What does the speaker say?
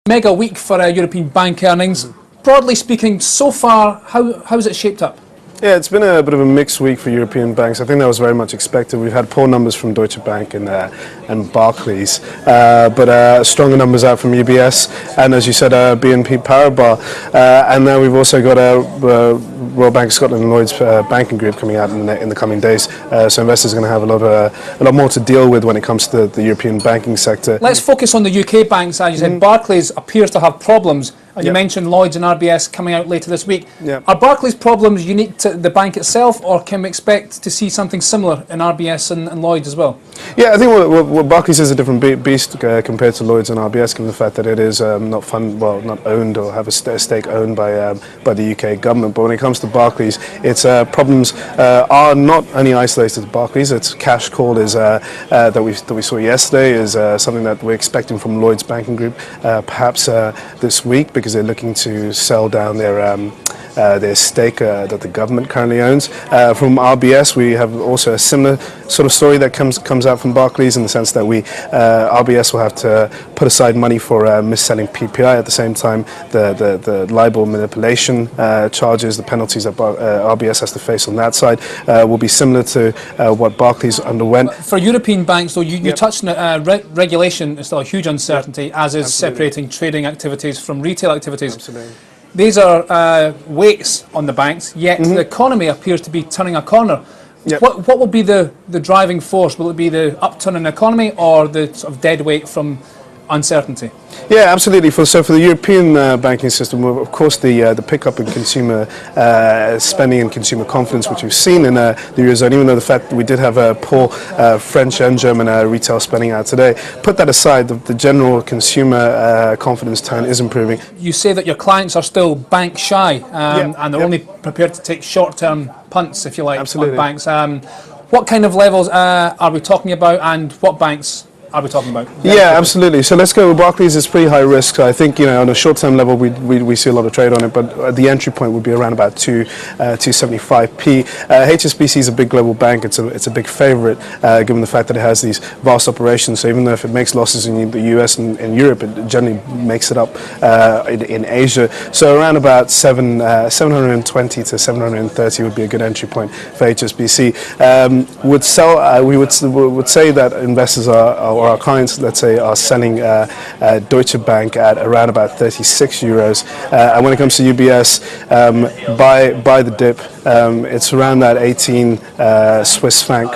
Mega week for European bank earnings. Broadly speaking, so far, how's it shaped up? Yeah, it's been a bit of a mixed week for European banks. I think that was very much expected. We've had poor numbers from Deutsche Bank and Barclays, but stronger numbers out from UBS and, as you said, BNP Paribas. And now we've also got Royal Bank of Scotland and Lloyds Banking Group coming out in the coming days. So investors are going to have a lot more to deal with when it comes to the European banking sector. Let's focus on the UK banks. As you said, Barclays appears to have problems. And you mentioned Lloyds and RBS coming out later this week. Are Barclays' problems unique to the bank itself, or can we expect to see something similar in RBS and Lloyds as well? Yeah, I think what Barclays is a different beast compared to Lloyds and RBS, given the fact that it is not owned or have a stake owned by the UK government. But when it comes to Barclays, its problems are not only isolated to Barclays. Its cash call is that we saw yesterday is something that we're expecting from Lloyds Banking Group, perhaps this week, because they're looking to sell down their stake that the government currently owns. From RBS, we have also a similar sort of story that comes out from Barclays, in the sense that RBS will have to put aside money for mis-selling PPI. At the same time, the LIBOR manipulation charges, the penalties that RBS has to face on that side will be similar to what Barclays underwent. For European banks, though, you touched on it, regulation is still a huge uncertainty, as is separating trading activities from retail activities. Absolutely. These are weights on the banks, yet the economy appears to be turning a corner. What will be the driving force? Will it be the upturn in the economy, or the sort of dead weight from uncertainty? Yeah, absolutely. For the European banking system, of course, the pickup in consumer spending and consumer confidence, which we've seen in the Eurozone, even though the fact that we did have a poor French and German retail spending out today, put that aside, the general consumer confidence tone is improving. You say that your clients are still bank shy, and they're only prepared to take short-term punts, if you like, on banks. What kind of levels are we talking about, and what banks are we talking about? Yeah, absolutely. So let's go with Barclays. It's pretty high risk. So I think, on a short-term level, we see a lot of trade on it, but the entry point would be around about 275p. HSBC is a big global bank. It's a big favourite, given the fact that it has these vast operations. So even though if it makes losses in the US and in Europe, it generally makes it up in Asia. So around about 720 to 730 would be a good entry point for HSBC. We would say that investors or our clients, let's say, are selling Deutsche Bank at around about 36 euros. And when it comes to UBS, by the dip, it's around that 18 Swiss franc